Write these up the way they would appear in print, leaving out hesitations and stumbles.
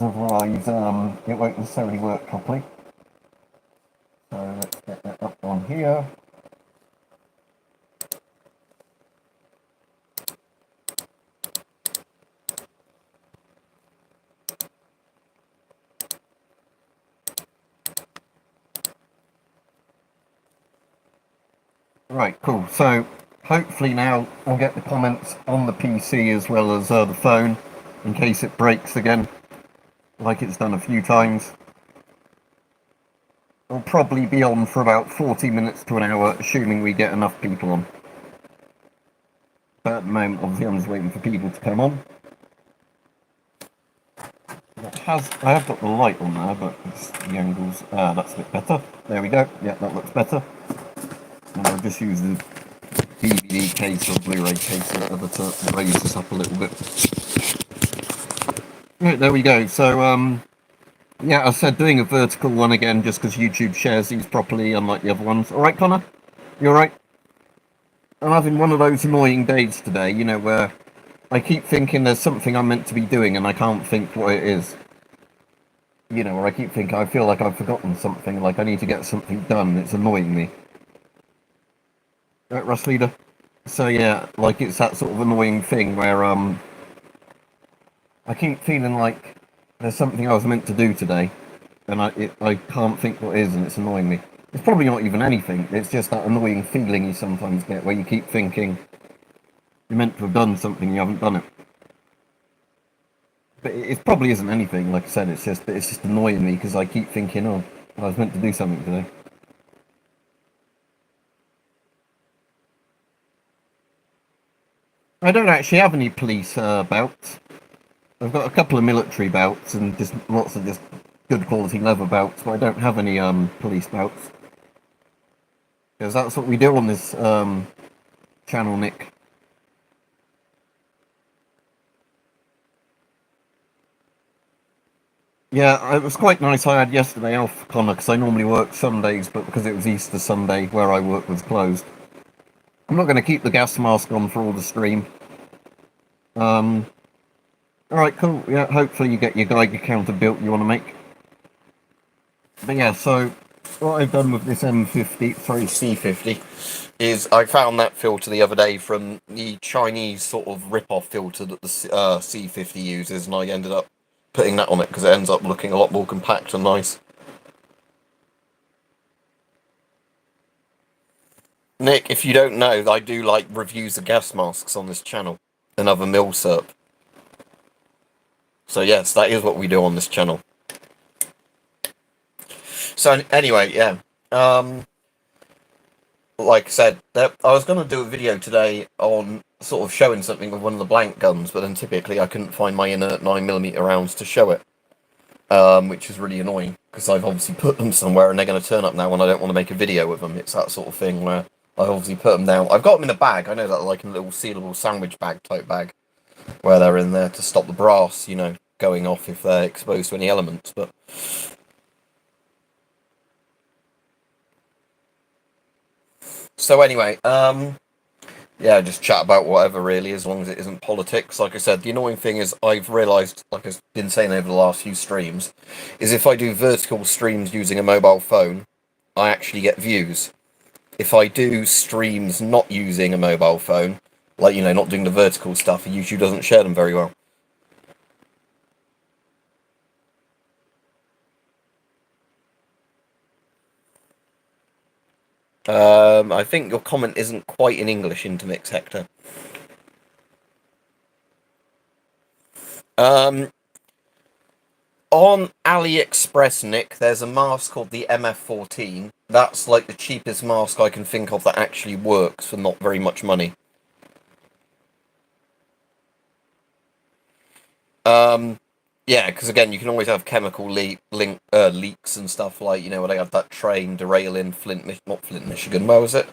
otherwise it won't necessarily work properly. So let's get that up on here. Right, cool. So hopefully now I'll get the comments on the PC as well as the phone, in case it breaks again, like it's done a few times. It'll probably be on for about 40 minutes to an hour, assuming we get enough people on. But at the moment, obviously, I'm just waiting for people to come on. I have got the light on there, but it's the angles. That's a bit better. There we go. Yeah, that looks better. And I'll just use the DVD case or Blu-ray case or whatever to raise this up a little bit. Right, there we go. So, yeah, I said doing a vertical one again just because YouTube shares these properly, unlike the other ones. All right, Connor? You all right? I'm having one of those annoying days today, you know, where I keep thinking there's something I'm meant to be doing and I can't think what it is. You know, or I keep thinking I feel like I've forgotten something, like I need to get something done. It's annoying me. Right, Russ Leader? So yeah, like it's that sort of annoying thing where I keep feeling like there's something I was meant to do today, and I can't think what it is, and it's annoying me. It's probably not even anything. It's just that annoying feeling you sometimes get where you keep thinking you're meant to have done something, you haven't done it. But it probably isn't anything. Like I said, it's just annoying me because I keep thinking, oh, I was meant to do something today. I don't actually have any police belts. I've got a couple of military belts and just lots of just good quality leather belts, but I don't have any police belts. Because that's what we do on this channel, Nick. Yeah, it was quite nice I had yesterday off, Connor, because I normally work Sundays, but because it was Easter Sunday, where I work was closed. I'm not going to keep the gas mask on for all the stream. Alright, cool. Yeah, hopefully you get your Geiger counter built you want to make. But yeah, so what I've done with this C50, is I found that filter the other day from the Chinese sort of rip-off filter that the C50 uses, and I ended up putting that on it because it ends up looking a lot more compact and nice. Nick, if you don't know, I do like reviews of gas masks on this channel and other milsurp. So yes, that is what we do on this channel. So anyway, yeah. Like I said, I was going to do a video today on sort of showing something with one of the blank guns, but then typically I couldn't find my inert 9mm rounds to show it, which is really annoying because I've obviously put them somewhere and they're going to turn up now when I don't want to make a video with them. It's that sort of thing where I obviously put them down. I've got them in a bag. I know that, like in a little sealable sandwich bag type bag, where they're in there to stop the brass, you know, going off if they're exposed to any elements. But so anyway, yeah, just chat about whatever really, as long as it isn't politics. Like I said, the annoying thing is I've realised, like I've been saying over the last few streams, is if I do vertical streams using a mobile phone, I actually get views. If I do streams not using a mobile phone, like, you know, not doing the vertical stuff, YouTube doesn't share them very well. I think your comment isn't quite in English, Intermix Hector. On AliExpress, Nick, there's a mask called the MF14. That's like the cheapest mask I can think of that actually works for not very much money. Yeah, because again, you can always have chemical leaks and stuff, like, you know, where they had that train derail in not Flint, Michigan, where was it?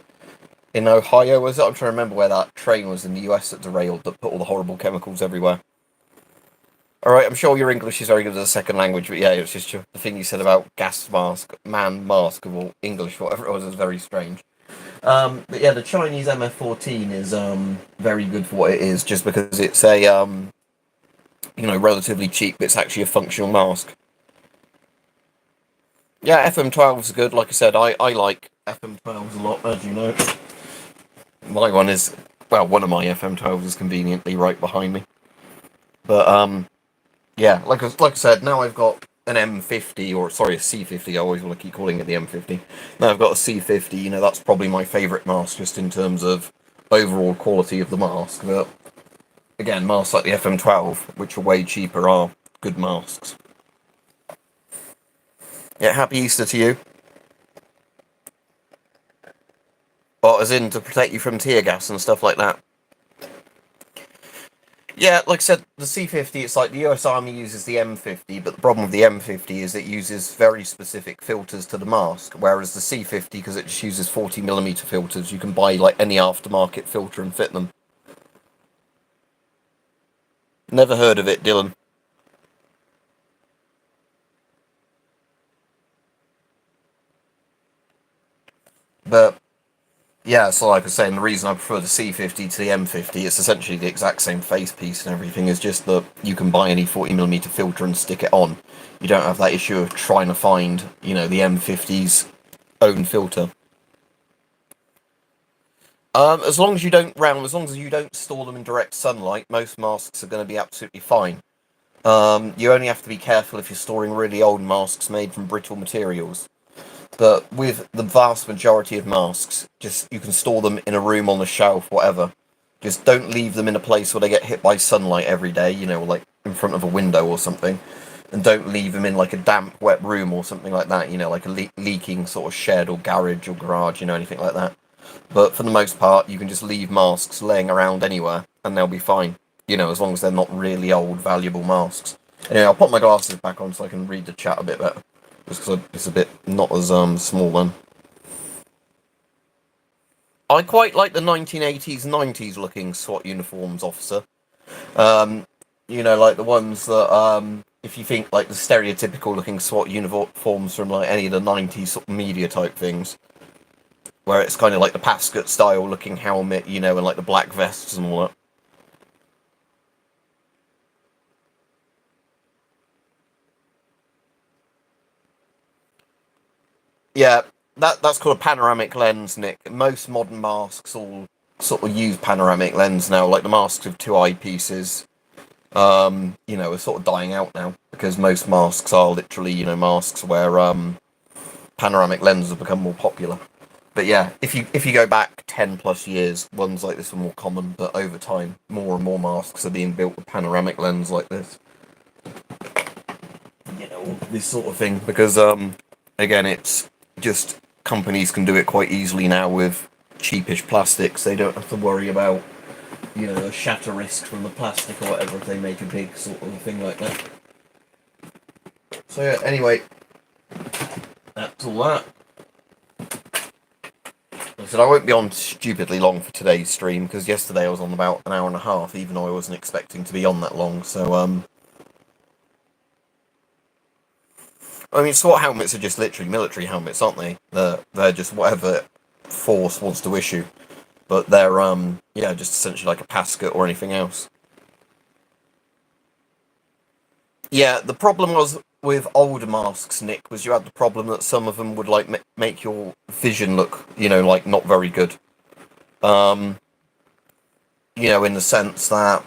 In Ohio, was it? I'm trying to remember where that train was in the US that derailed, that put all the horrible chemicals everywhere. Alright, I'm sure your English is very good as a second language, but yeah, it's just the thing you said about gas mask, man mask, or English, whatever it was very strange. But yeah, the Chinese MF14 is very good for what it is, just because it's a relatively cheap, but it's actually a functional mask. Yeah, FM12s are good. Like I said, I like FM12s a lot, as you know. My one is, well, one of my FM12s is conveniently right behind me. But, yeah, like I said, now I've got an M50, or sorry, a C50, I always want to keep calling it the M50. Now I've got a C50, that's probably my favourite mask, just in terms of overall quality of the mask. But, again, masks like the FM12, which are way cheaper, are good masks. Yeah, happy Easter to you. Or as in to protect you from tear gas and stuff like that. Yeah, like I said, the C50, it's like the US Army uses the M50, but the problem with the M50 is it uses very specific filters to the mask, whereas the C50, because it just uses 40mm filters, you can buy like any aftermarket filter and fit them. Never heard of it, Dylan. But yeah, so like I was saying, the reason I prefer the C50 to the M50, it's essentially the exact same face piece and everything, is just that you can buy any 40mm filter and stick it on. You don't have that issue of trying to find, the M50's own filter. As long as you don't store them in direct sunlight, most masks are going to be absolutely fine. You only have to be careful if you're storing really old masks made from brittle materials. But with the vast majority of masks, just you can store them in a room, on a shelf, whatever. Just don't leave them in a place where they get hit by sunlight every day, like in front of a window or something. And don't leave them in like a damp, wet room or something like that, like a leaking sort of shed or garage or garage, anything like that. But for the most part, you can just leave masks laying around anywhere and they'll be fine, as long as they're not really old, valuable masks. Anyway, I'll put my glasses back on so I can read the chat a bit better. Just because it's a bit not as small then. I quite like the 1980s, 90s looking SWAT uniforms, officer. Like the ones that, if you think like the stereotypical looking SWAT uniforms from like any of the 90s sort of media type things, where it's kind of like the Pascot style looking helmet, and like the black vests and all that. Yeah, that's called a panoramic lens, Nick. Most modern masks all sort of use panoramic lens now, like the masks with two eyepieces. Are sort of dying out now because most masks are literally, masks where panoramic lenses have become more popular. But yeah, if you go back 10 plus years, ones like this were more common, but over time, more and more masks are being built with panoramic lens like this. This sort of thing, because again, it's just companies can do it quite easily now with cheapish plastics. They don't have to worry about a shatter risk from the plastic or whatever if they make a big sort of thing like that. So yeah, anyway, that's all that. I said I won't be on stupidly long for today's stream because yesterday I was on about an hour and a half, even though I wasn't expecting to be on that long. So I mean, SWAT helmets are just literally military helmets, aren't they? They're just whatever force wants to issue, but they're just essentially like a Pascot or anything else. Yeah, the problem was with older masks, Nick, was you had the problem that some of them would like make your vision look, like not very good. In the sense that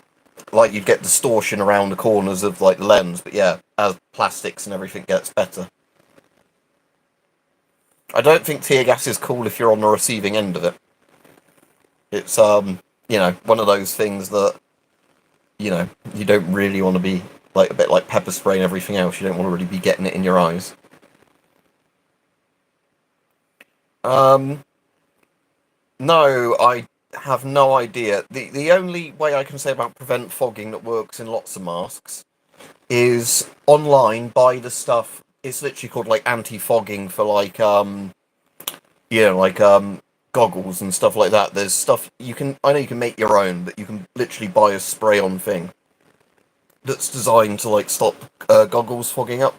like you'd get distortion around the corners of like the lens, but yeah, as plastics and everything gets better. I don't think tear gas is cool if you're on the receiving end of it. It's one of those things that you don't really want to be, like a bit like pepper spray and everything else. You don't want to really be getting it in your eyes. No, I have no idea. The only way I can say about prevent fogging that works in lots of masks is online buy the stuff. It's literally called like anti-fogging for like goggles and stuff like that. There's stuff I know you can make your own, but you can literally buy a spray-on thing that's designed to like stop goggles fogging up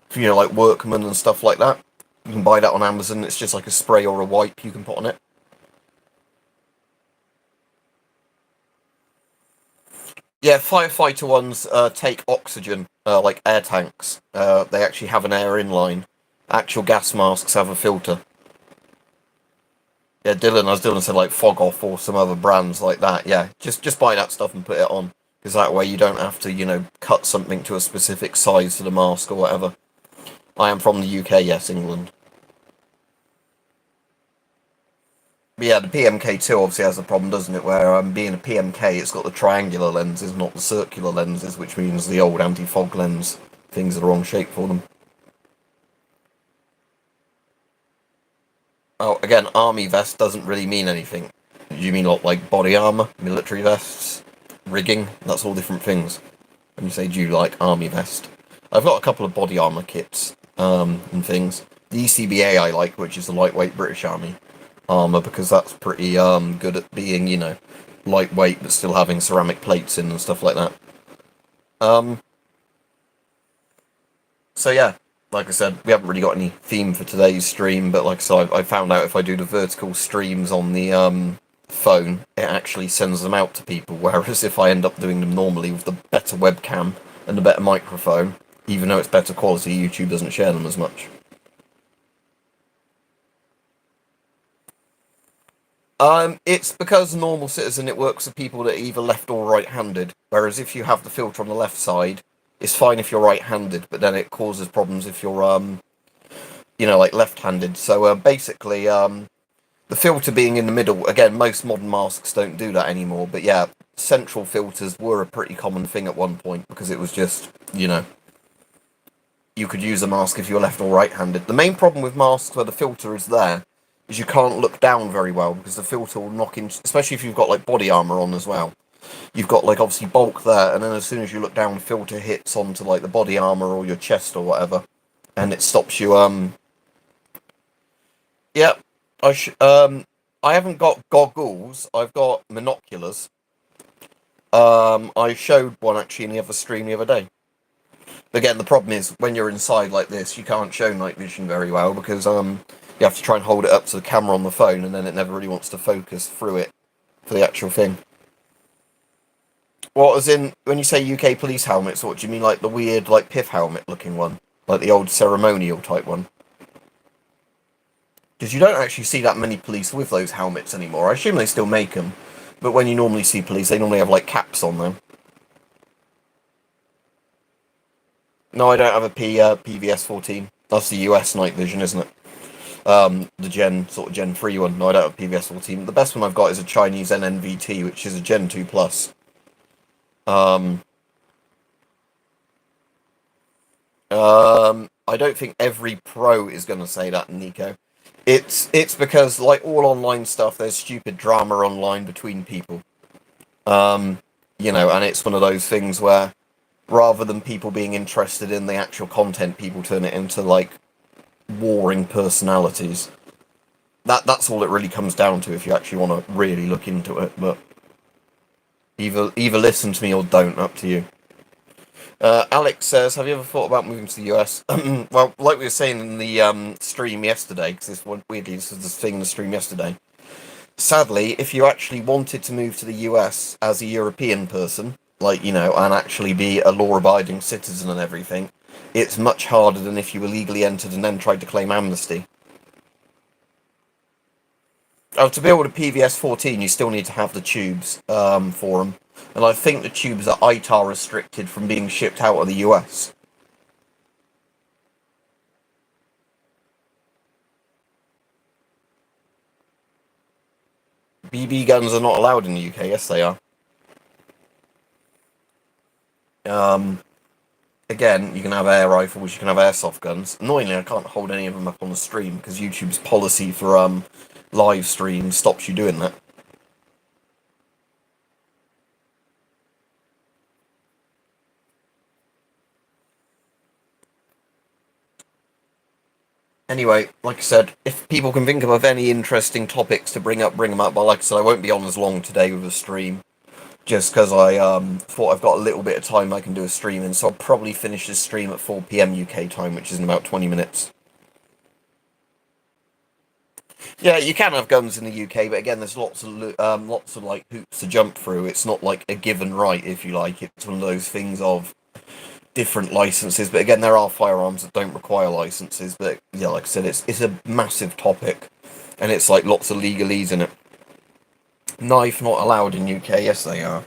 for like workmen and stuff like that. You can buy that on Amazon. It's just like a spray or a wipe you can put on it. Yeah, firefighter ones take oxygen, like air tanks. They actually have an air inline. Actual gas masks have a filter. Yeah, as Dylan said, like Fog Off or some other brands like that. Yeah, just buy that stuff and put it on, because that way you don't have to, cut something to a specific size for the mask or whatever. I am from the UK, yes, England. But yeah, the PMK2 obviously has a problem, doesn't it? Where being a PMK, it's got the triangular lenses, not the circular lenses, which means the old anti-fog lens things are the wrong shape for them. Oh, again, army vest doesn't really mean anything. Do you mean like body armor, military vests, rigging? That's all different things. When you say, do you like army vest? I've got a couple of body armor kits and things. The ECBA I like, which is the lightweight British Army armor, because that's pretty good at being, lightweight but still having ceramic plates in and stuff like that. Um, so yeah, like I said, we haven't really got any theme for today's stream, but like I said, I found out if I do the vertical streams on the phone, it actually sends them out to people, whereas if I end up doing them normally with the better webcam and the better microphone, even though it's better quality, YouTube doesn't share them as much. It's because normal citizen, it works for people that are either left or right-handed, whereas if you have the filter on the left side, it's fine if you're right-handed, but then it causes problems if you're, like left-handed. So basically, the filter being in the middle, again, most modern masks don't do that anymore, but yeah, central filters were a pretty common thing at one point, because it was just, you could use a mask if you're left or right-handed. The main problem with masks where the filter is there is you can't look down very well, because the filter will knock in, especially if you've got like body armor on as well. You've got like obviously bulk there, and then as soon as you look down, the filter hits onto like the body armor or your chest or whatever, and it stops you. Yeah, I haven't got goggles. I've got monoculars. I showed one actually in the other stream the other day. Again, the problem is when you're inside like this, you can't show night vision very well, because you have to try and hold it up to the camera on the phone, and then it never really wants to focus through it for the actual thing. What, as in, when you say UK police helmets, what do you mean, like the weird, like, pith helmet looking one? Like the old ceremonial type one? Because you don't actually see that many police with those helmets anymore. I assume they still make them, but when you normally see police, they normally have, like, caps on them. No, I don't have a PVS-14. That's the US night vision, isn't it? The Gen 3 one. No, I don't have PVS-14. The best one I've got is a Chinese NNVT, which is a Gen 2 Plus. I don't think every pro is going to say that, Nico. It's because, like all online stuff, there's stupid drama online between people. And it's one of those things where rather than people being interested in the actual content, people turn it into like warring personalities. That's all it really comes down to if you actually want to really look into it. But either listen to me or don't. Up to you. Alex says, have you ever thought about moving to the US? Well, like we were saying in the stream yesterday, because weirdly this was the thing in the stream yesterday. Sadly, if you actually wanted to move to the US as a European person, like, and actually be a law-abiding citizen and everything, it's much harder than if you were legally entered and then tried to claim amnesty. Oh, to build a PVS-14, you still need to have the tubes for them. And I think the tubes are ITAR restricted from being shipped out of the US. BB guns are not allowed in the UK. Yes, they are. Again, you can have air rifles, you can have airsoft guns. Annoyingly, I can't hold any of them up on the stream because YouTube's policy for live stream stops you doing that. Anyway, like I said, if people can think of any interesting topics to bring up, bring them up. But like I said, I won't be on as long today with a stream, just because I thought I've got a little bit of time I can do a stream in. So I'll probably finish this stream at 4 PM UK time, which is in about 20 minutes. Yeah, you can have guns in the UK, but again, there's lots of like hoops to jump through. It's not like a given right, if you like. It's one of those things of different licenses. But again, there are firearms that don't require licenses. But yeah, like I said, it's a massive topic, and it's like lots of legalese in it. Knife not allowed in UK. Yes, they are.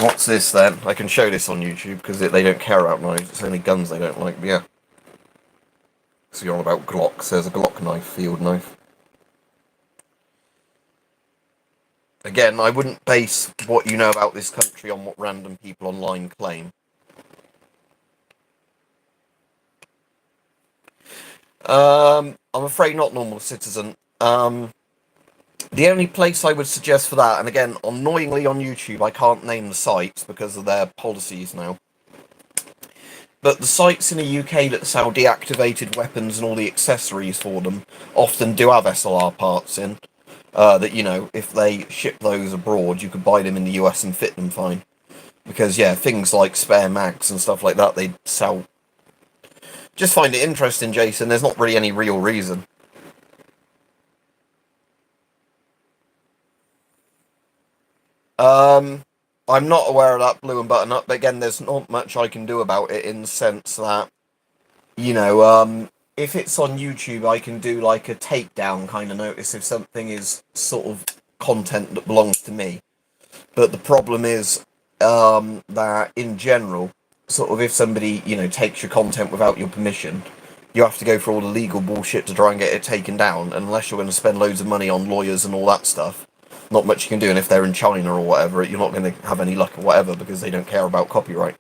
What's this then? I can show this on YouTube because they don't care about knives. It's only guns they don't like. But yeah. So you're on about Glocks. There's a Glock knife, field knife. Again, I wouldn't base what you know about this country on what random people online claim. I'm afraid not, normal citizen. The only place I would suggest for that, and again, annoyingly on YouTube, I can't name the sites because of their policies now. But the sites in the UK that sell deactivated weapons and all the accessories for them often do have SLR parts in. That, you know, if they ship those abroad, you could buy them in the US and fit them fine. Because, yeah, things like spare mags and stuff like that, they sell. Just find it interesting, Jason. There's not really any real reason. I'm not aware of that blue and button up, but again, there's not much I can do about it in the sense that, you know, if it's on YouTube, I can do like a takedown kind of notice if something is sort of content that belongs to me. But the problem is that in general, sort of if somebody, you know, takes your content without your permission, you have to go through all the legal bullshit to try and get it taken down. And unless you're going to spend loads of money on lawyers and all that stuff, not much you can do. And if they're in China or whatever, you're not going to have any luck or whatever because they don't care about copyright.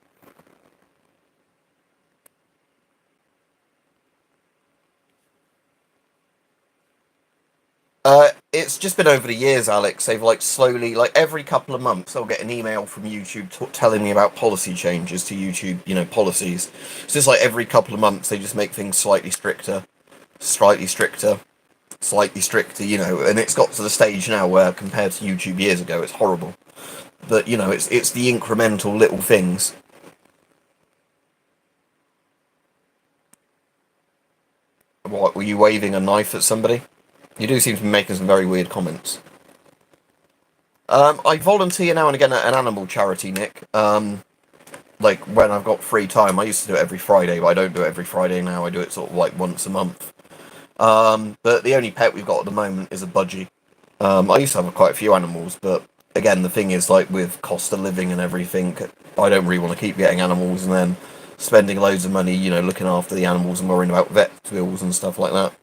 It's just been over the years, Alex. They've like slowly, like every couple of months, I'll get an email from YouTube telling me about policy changes to YouTube, you know, policies. So it's like every couple of months they just make things slightly stricter, slightly stricter, slightly stricter, you know. And it's got to the stage now where, compared to YouTube years ago, it's horrible. But you know, it's the incremental little things. What, were you waving a knife at somebody? You do seem to be making some very weird comments. I volunteer now and again at an animal charity, Nick. Like when I've got free time. I used to do it every Friday, but I don't do it every Friday now. I do it sort of like once a month. But the only pet we've got at the moment is a budgie. I used to have quite a few animals, but again, the thing is, like with cost of living and everything, I don't really want to keep getting animals and then spending loads of money, you know, looking after the animals and worrying about vet bills and stuff like that.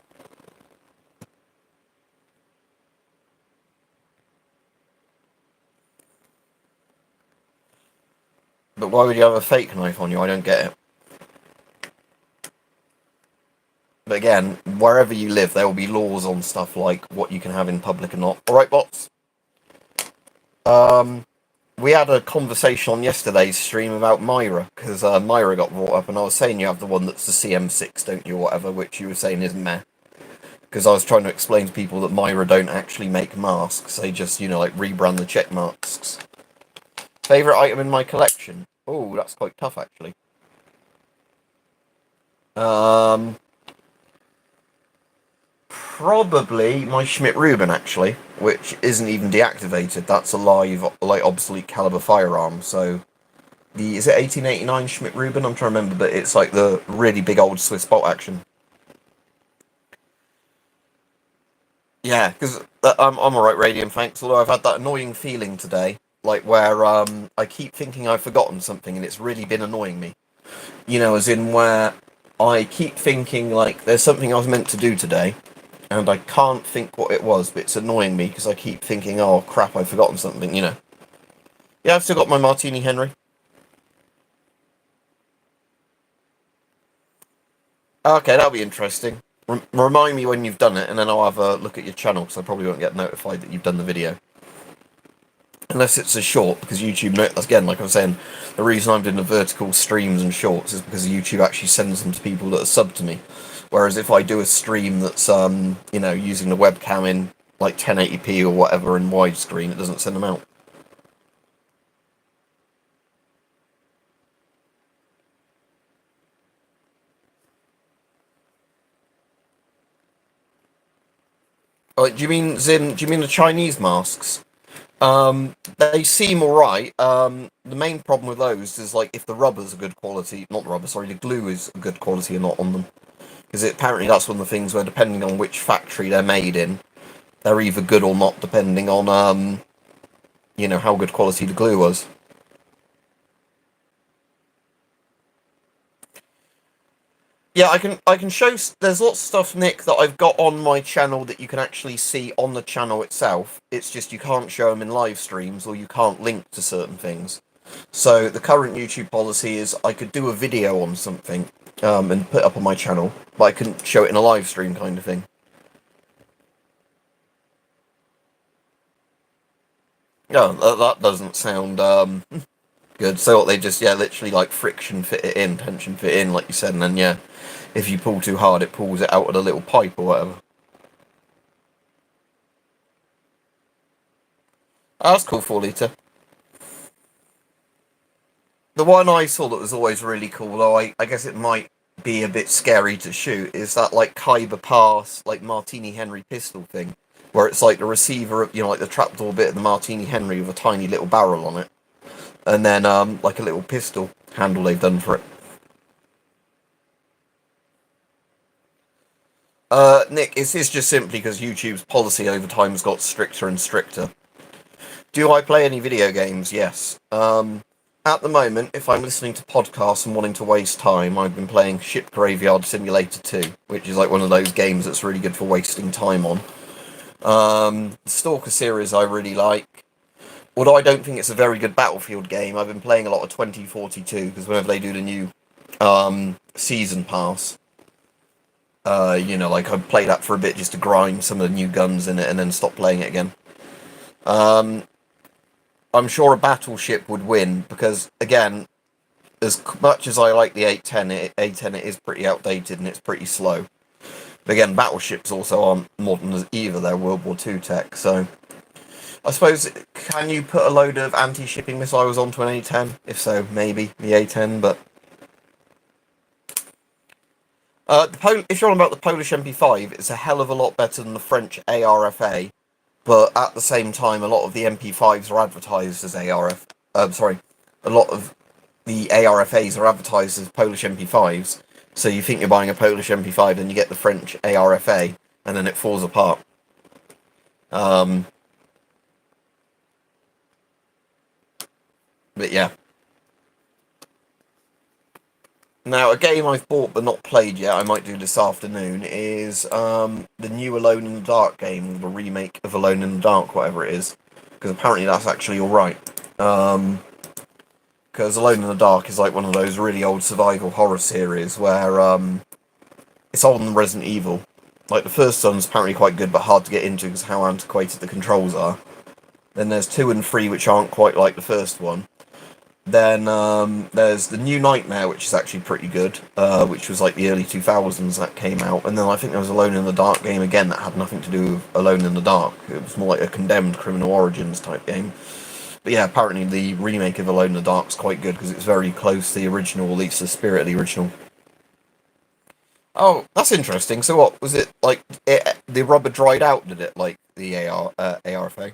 But why would you have a fake knife on you? I don't get it. But again, wherever you live, there will be laws on stuff like what you can have in public and not. All right, bots. Um, we had a conversation on yesterday's stream about Myra because Myra got brought up, and I was saying you have the one that's the CM6, don't you, or whatever, which you were saying is meh. Because I was trying to explain to people that Myra don't actually make masks; they just, you know, like rebrand the check masks. Favorite item in my collection? Oh, that's quite tough actually. Um, Probably my Schmidt Rubin actually, which isn't even deactivated. That's a live, like obsolete caliber firearm. So the is it 1889 Schmidt Rubin? I'm trying to remember, but it's like the really big old Swiss bolt action. Yeah, because I'm alright, Radiant. Thanks. Although I've had that annoying feeling today, like where I keep thinking I've forgotten something, and it's really been annoying me. You know, as in where I keep thinking like there's something I was meant to do today, and I can't think what it was, but it's annoying me because I keep thinking, oh crap, I've forgotten something, you know. Yeah, I've still got my Martini Henry. Okay, that'll be interesting. Remind me when you've done it, and then I'll have a look at your channel, because I probably won't get notified that you've done the video. Unless it's a short, because YouTube, again, like I was saying, the reason I'm doing the vertical streams and shorts is because YouTube actually sends them to people that are sub to me. Whereas if I do a stream that's, you know, using the webcam in like 1080p or whatever in widescreen, it doesn't send them out. Do you mean Zin? Do you mean the Chinese masks? They seem alright. The main problem with those is like if the rubber's a good quality, not the rubber, sorry, the glue is a good quality or not on them. Because apparently that's one of the things where depending on which factory they're made in, they're either good or not, depending on how good quality the glue was. Yeah, I can show. There's lots of stuff, Nick, that I've got on my channel that you can actually see on the channel itself. It's just you can't show them in live streams or you can't link to certain things. So the current YouTube policy is I could do a video on something and put it up on my channel, but I couldn't show it in a live stream kind of thing. No, that doesn't sound good. So what they just literally like friction fit it in, tension fit in, like you said, and then if you pull too hard, it pulls it out of a little pipe or whatever. Oh, that's cool, 4 litre. The one I saw that was always really cool, though I guess it might be a bit scary to shoot, is that like Kyber Pass, like Martini Henry pistol thing, where it's like the receiver, like the trapdoor bit of the Martini Henry with a tiny little barrel on it, and then like a little pistol handle they've done for it. Nick, is this just simply because YouTube's policy over time has got stricter and stricter? Do I play any video games? Yes. At the moment, if I'm listening to podcasts and wanting to waste time, I've been playing Ship Graveyard Simulator 2, which is like one of those games that's really good for wasting time on. The Stalker series I really like. Although I don't think it's a very good Battlefield game, I've been playing a lot of 2042, because whenever they do the new season pass, like I played that for a bit just to grind some of the new guns in it and then stop playing it again. I'm sure a battleship would win because, again, as much as I like the 810, it is pretty outdated and it's pretty slow. But again, battleships also aren't modern as either. They're World War II tech, so I suppose, can you put a load of anti-shipping missiles onto an A10? If so, maybe the A10, but if you're on about the Polish MP5, it's a hell of a lot better than the French ARFA. But at the same time, a lot of the MP5s are advertised as ARF. Sorry, a lot of the ARFAs are advertised as Polish MP5s. So you think you're buying a Polish MP5, and you get the French ARFA, and then it falls apart. But yeah. Now, a game I've bought but not played yet, I might do this afternoon, is the new Alone in the Dark game, the remake of Alone in the Dark, whatever it is. Because apparently that's actually alright. Because Alone in the Dark is like one of those really old survival horror series where it's older than Resident Evil. Like, the first one's apparently quite good but hard to get into because how antiquated the controls are. Then there's 2 and 3 which aren't quite like the first one. Then there's the New Nightmare, which is actually pretty good, which was like the early 2000s that came out. And then I think there was Alone in the Dark game again that had nothing to do with Alone in the Dark. It was more like a Condemned Criminal Origins type game. But yeah, apparently the remake of Alone in the Dark is quite good because it's very close to the original, at least the spirit of the original. Oh, that's interesting. So what, was it like, the rubber dried out, did it, like the ARFA?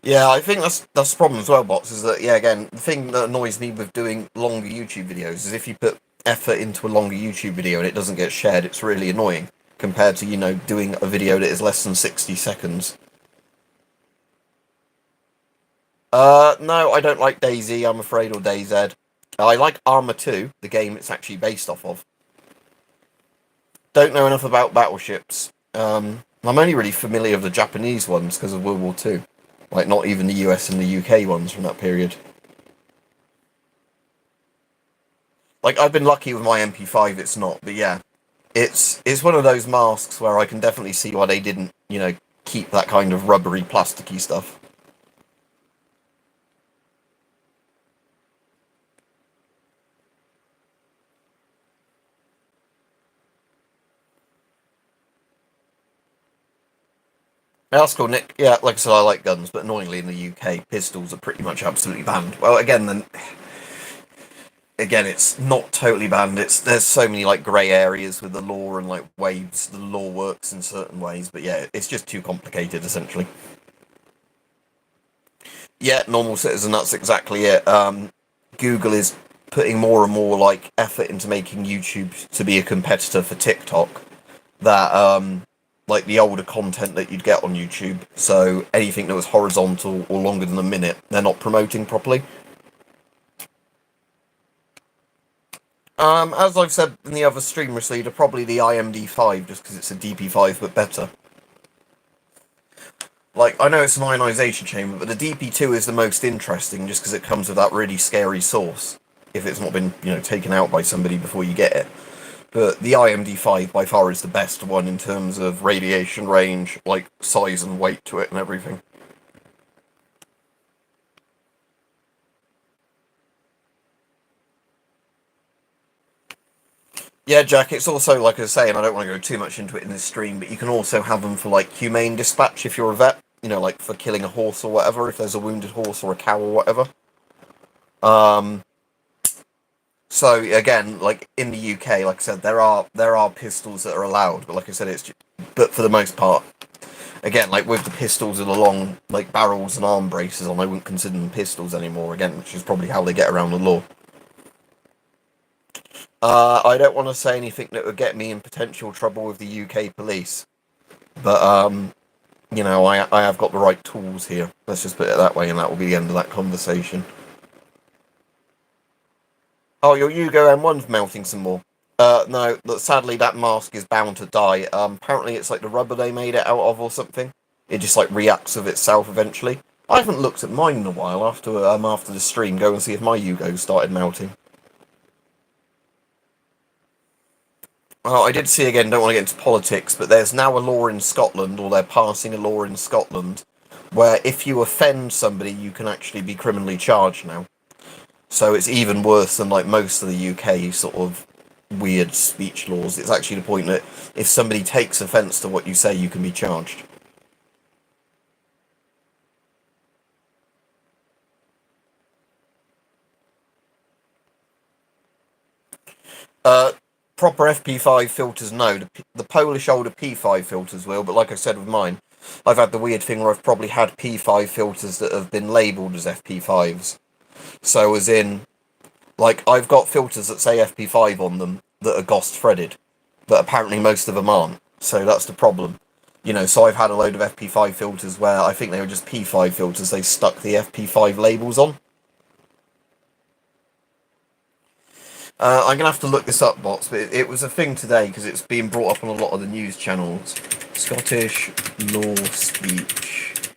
Yeah, I think that's the problem as well, Bots, is that, yeah, again, the thing that annoys me with doing longer YouTube videos is if you put effort into a longer YouTube video and it doesn't get shared, it's really annoying, compared to, doing a video that is less than 60 seconds. No, I don't like DayZ, I'm afraid, or DayZ. I like Arma 2, the game it's actually based off of. Don't know enough about battleships. I'm only really familiar with the Japanese ones because of World War II. Like, not even the US and the UK ones from that period. Like, I've been lucky with my MP5, it's not, but yeah. It's one of those masks where I can definitely see why they didn't, keep that kind of rubbery, plasticky stuff. Yeah, that's cool, Nick. Yeah, like I said, I like guns, but annoyingly in the UK, pistols are pretty much absolutely banned. Well, again, then again, it's not totally banned. There's so many like grey areas with the law and like ways the law works in certain ways, but yeah, it's just too complicated essentially. Yeah, normal citizen. That's exactly it. Google is putting more and more like effort into making YouTube to be a competitor for TikTok. That like the older content that you'd get on YouTube. So anything that was horizontal or longer than a minute, they're not promoting properly. As I've said in the other stream receiver, probably the IMD5, just because it's a DP5 but better. Like, I know it's an ionization chamber, but the DP2 is the most interesting just because it comes with that really scary source. If it's not been, taken out by somebody before you get it. But the IMD5 by far is the best one in terms of radiation range, like size and weight to it and everything. Yeah, Jack, it's also, like I was saying, I don't want to go too much into it in this stream, but you can also have them for, like, humane dispatch if you're a vet. Like for killing a horse or whatever, if there's a wounded horse or a cow or whatever. So again, like in the UK, like I said, there are pistols that are allowed, but like I said, but for the most part, again, like with the pistols with the long like barrels and arm braces on, I wouldn't consider them pistols anymore. Again, which is probably how they get around the law. I don't want to say anything that would get me in potential trouble with the UK police, but I have got the right tools here. Let's just put it that way, and that will be the end of that conversation. Oh, your Yugo M1's melting some more. No, sadly that mask is bound to die. Apparently it's like the rubber they made it out of or something. It just like reacts of itself eventually. I haven't looked at mine in a while. After the stream, go and see if my Yugo started melting. Oh, I did see again. Don't want to get into politics, but there's now a law in Scotland, or they're passing a law in Scotland, where if you offend somebody, you can actually be criminally charged now. So it's even worse than like most of the UK sort of weird speech laws. It's actually the point that if somebody takes offence to what you say, you can be charged. Uh, Proper FP5 filters, no. The Polish older P5 filters will, but like I said with mine, I've had the weird thing where I've probably had P5 filters that have been labelled as FP5s. So as in, like, I've got filters that say FP5 on them that are GOST threaded, but apparently most of them aren't. So that's the problem. So I've had a load of FP5 filters where I think they were just P5 filters. They stuck the FP5 labels on. I'm going to have to look this up, bots, but it was a thing today because it's being brought up on a lot of the news channels. Scottish law speech.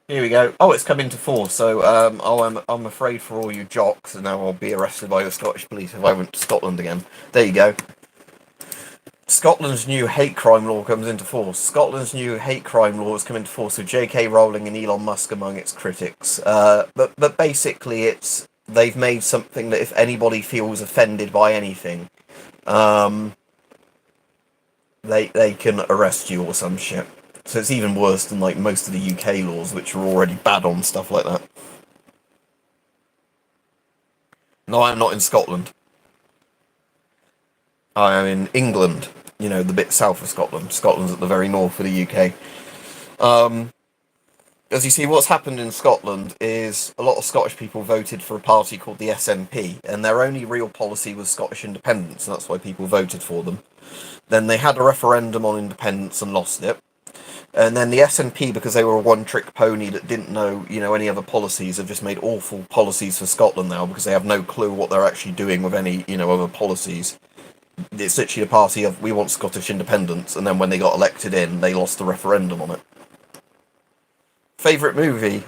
Here we go. Oh, it's come into force. So, I'm afraid for all you jocks, and now I'll be arrested by the Scottish police if I went to Scotland again. There you go. Scotland's new hate crime law comes into force. Scotland's new hate crime law has come into force with J.K. Rowling and Elon Musk among its critics. But basically, they've made something that if anybody feels offended by anything, they can arrest you or some shit. So it's even worse than like most of the UK laws, which are already bad on stuff like that. No, I'm not in Scotland. I am in England. The bit south of Scotland. Scotland's at the very north of the UK. As you see, what's happened in Scotland is a lot of Scottish people voted for a party called the SNP, and their only real policy was Scottish independence, and that's why people voted for them. Then they had a referendum on independence and lost it. And then the SNP, because they were a one-trick pony that didn't know, any other policies, have just made awful policies for Scotland now because they have no clue what they're actually doing with any, other policies. It's literally a party of, we want Scottish independence, and then when they got elected in, they lost the referendum on it. Favourite movie?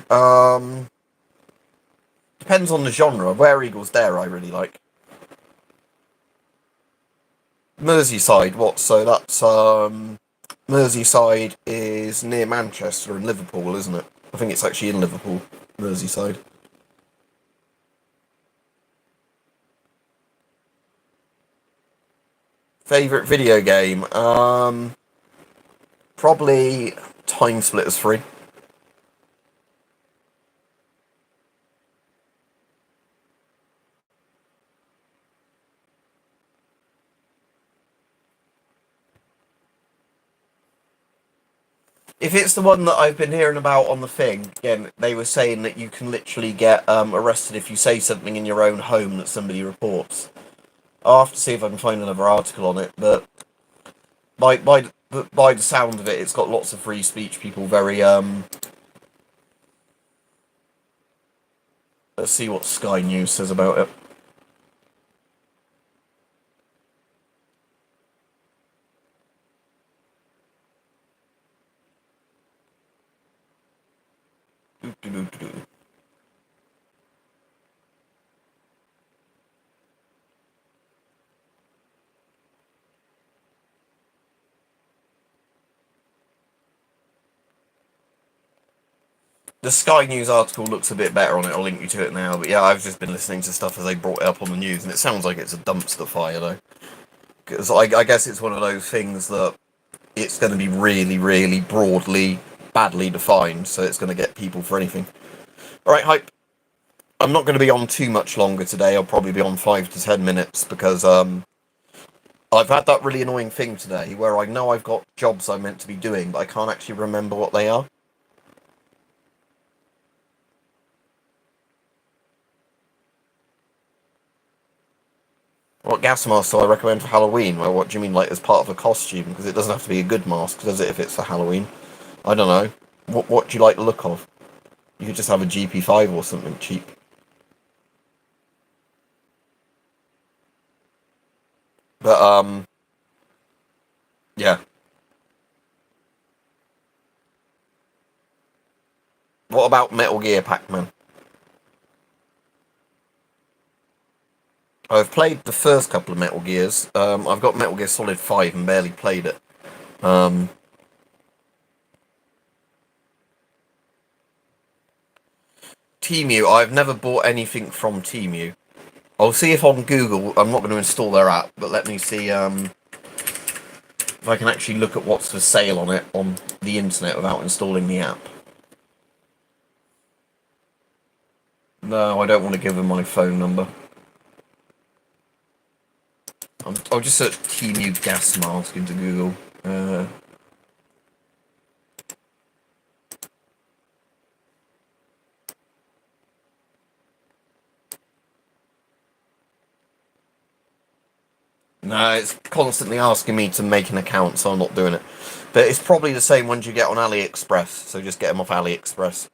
Depends on the genre. Where Eagles Dare I really like. Merseyside, what? So that's, Merseyside is near Manchester and Liverpool, isn't it? I think it's actually in Liverpool, Merseyside. Favourite video game? Probably Time Splitters 3. If it's the one that I've been hearing about on the thing, again, they were saying that you can literally get arrested if you say something in your own home that somebody reports. I'll have to see if I can find another article on it, but by the sound of it, it's got lots of free speech people very Let's see what Sky News says about it. Doo-doo-doo-doo. The Sky News article looks a bit better on it. I'll link you to it now. But yeah, I've just been listening to stuff as they brought it up on the news, and it sounds like it's a dumpster fire, though. Because I guess it's one of those things that it's going to be really, really broadly, badly defined, so it's going to get people for anything. Alright, Hype. I'm not going to be on too much longer today. I'll probably be on 5 to 10 minutes, because I've had that really annoying thing today where I know I've got jobs I'm meant to be doing, but I can't actually remember what they are. What gas mask do I recommend for Halloween? Well, what do you mean, like, as part of a costume? Because it doesn't have to be a good mask, does it, if it's for Halloween? I don't know. What do you like the look of? You could just have a GP5 or something cheap. But, yeah. What about Metal Gear Pac-Man? I've played the first couple of Metal Gears. I've got Metal Gear Solid 5 and barely played it. Temu, I've never bought anything from Temu. I'll see if on Google, I'm not going to install their app, but let me see if I can actually look at what's for sale on it on the internet without installing the app. No, I don't want to give them my phone number. I'll just search Temu gas mask into Google. No, it's constantly asking me to make an account, so I'm not doing it. But it's probably the same ones you get on AliExpress, so just get them off AliExpress.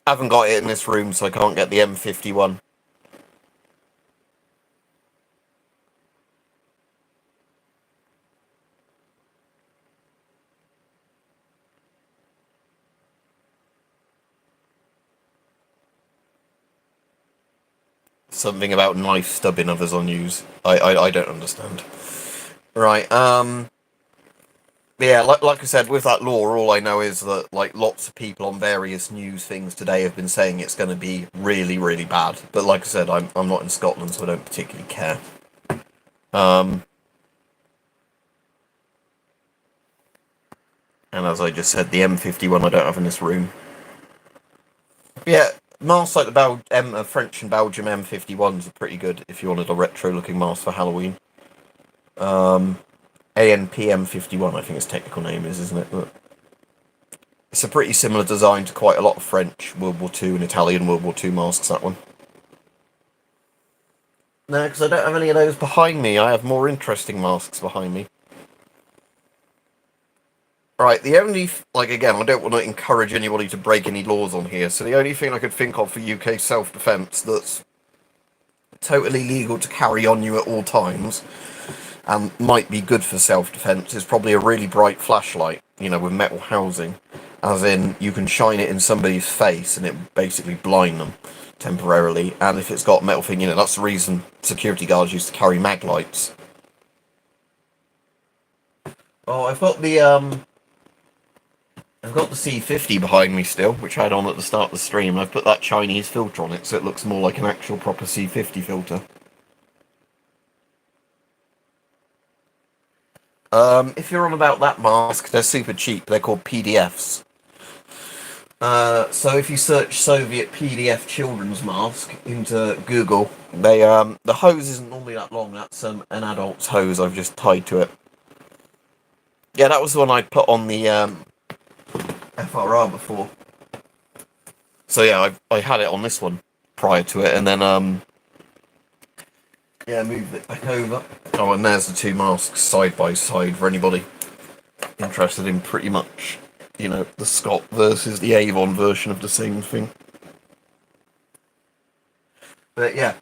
I haven't got it in this room, so I can't get the M51. Something about knife stubbing others on news. I don't understand. Right, yeah, like I said, with that law, all I know is that, like, lots of people on various news things today have been saying it's going to be really, really bad. But like I said, I'm not in Scotland, so I don't particularly care. And as I just said, the M51 I don't have in this room. Yeah, masks like the French and Belgium M51s are pretty good if you wanted a retro-looking mask for Halloween. ANP M51, I think its technical name is, isn't it? But it's a pretty similar design to quite a lot of French World War II and Italian World War II masks, that one. No, because I don't have any of those behind me. I have more interesting masks behind me. Right, the only, like, again, I don't want to encourage anybody to break any laws on here, so the only thing I could think of for UK self-defence that's totally legal to carry on you at all times, and might be good for self-defence, is probably a really bright flashlight, you know, with metal housing. As in, you can shine it in somebody's face and it basically blind them temporarily, and if it's got a metal thing in it, that's the reason security guards used to carry mag lights. Oh, I've got the C50 behind me still, which I had on at the start of the stream. I've put that Chinese filter on it so it looks more like an actual proper C50 filter. If you're on about that mask, they're super cheap. They're called PDFs. So if you search Soviet PDF children's mask into Google, they the hose isn't normally that long. That's an adult's hose I've just tied to it. Yeah, that was the one I put on the FRR before. So yeah, I had it on this one prior to it, and then yeah, moved it back over. Oh, and there's the two masks side by side for anybody interested in pretty much, you know, the Scott versus the Avon version of the same thing. But yeah.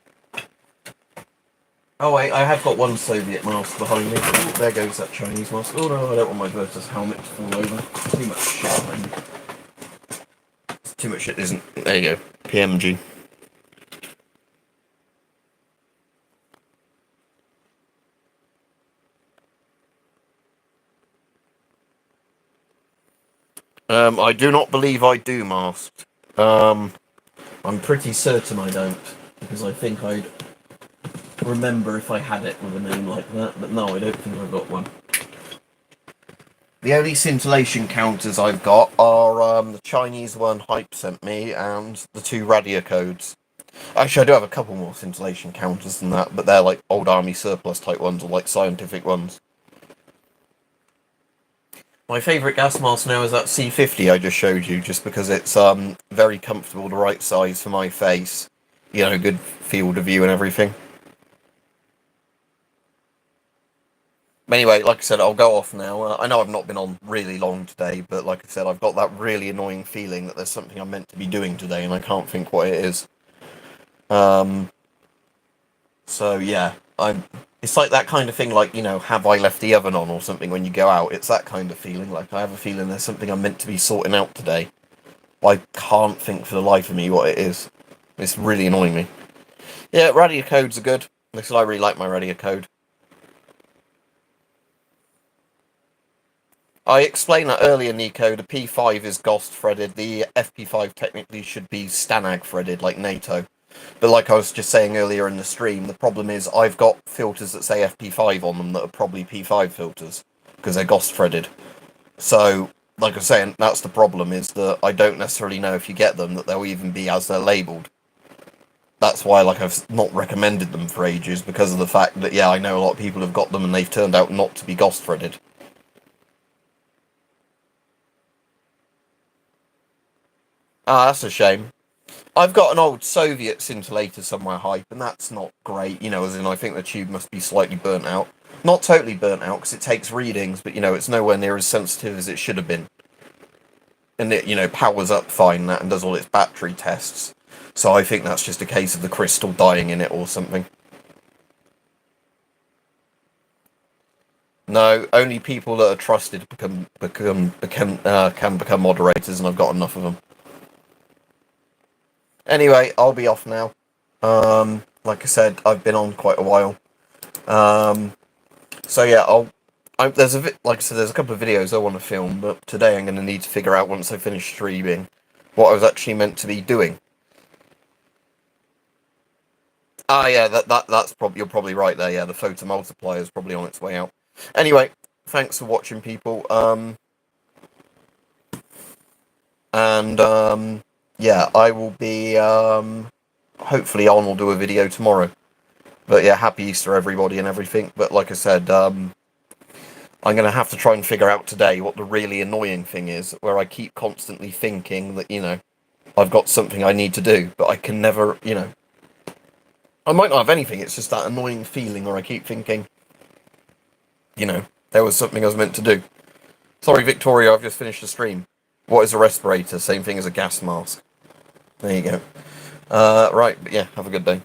Oh wait, I have got one Soviet mask behind me. Oh, there goes that Chinese mask. Oh no, I don't want my Virtus helmet to fall over. Too much shit. Too much shit isn't. There you go. PMG. I do not believe I do masked. I'm pretty certain I don't, because I think I'd remember if I had it with a name like that, but no, I don't think I've got one. The only scintillation counters I've got are the Chinese one Hype sent me and the two radio codes. Actually, I do have a couple more scintillation counters than that, but they're like old army surplus type ones or like scientific ones. My favourite gas mask now is that C50 I just showed you, just because it's very comfortable, the right size for my face. You know, good field of view and everything. Anyway, like I said, I'll go off now. I know I've not been on really long today, but like I said, I've got that really annoying feeling that there's something I'm meant to be doing today, and I can't think what it is. So yeah, it's like that kind of thing, like, you know, have I left the oven on or something when you go out? It's that kind of feeling, like I have a feeling there's something I'm meant to be sorting out today. I can't think for the life of me what it is. It's really annoying me. Yeah, radio codes are good. Like I said, I really like my radio code. I explained that earlier, Nico. The P5 is GOST threaded. The FP5 technically should be STANAG threaded, like NATO. But like I was just saying earlier in the stream, the problem is I've got filters that say FP5 on them that are probably P5 filters, because they're GOST threaded. So, like I was saying, that's the problem, is that I don't necessarily know if you get them that they'll even be as they're labelled. That's why, like, I've not recommended them for ages, because of the fact that, yeah, I know a lot of people have got them and they've turned out not to be GOST threaded. Ah, that's a shame. I've got an old Soviet scintillator somewhere, Hype, and that's not great, you know, as in I think the tube must be slightly burnt out. Not totally burnt out, because it takes readings, but, you know, it's nowhere near as sensitive as it should have been. And it, you know, powers up fine that and does all its battery tests. So I think that's just a case of the crystal dying in it or something. No, only people that are trusted can become moderators, and I've got enough of them. Anyway, I'll be off now. Like I said, I've been on quite a while. So yeah, like I said, there's a couple of videos I want to film, but today I'm going to need to figure out, once I finish streaming, what I was actually meant to be doing. Ah, yeah, that's probably, you're probably right there. Yeah, the photo multiplier is probably on its way out. Anyway, thanks for watching, people. Yeah, I will be hopefully on. We'll do a video tomorrow. But yeah, happy Easter, everybody, and everything. But like I said, I'm going to have to try and figure out today what the really annoying thing is, where I keep constantly thinking that, you know, I've got something I need to do, but I can never, you know, I might not have anything, it's just that annoying feeling where I keep thinking, you know, there was something I was meant to do. Sorry, Victoria, I've just finished the stream. What is a respirator? Same thing as a gas mask. There you go. Right, but yeah, have a good day.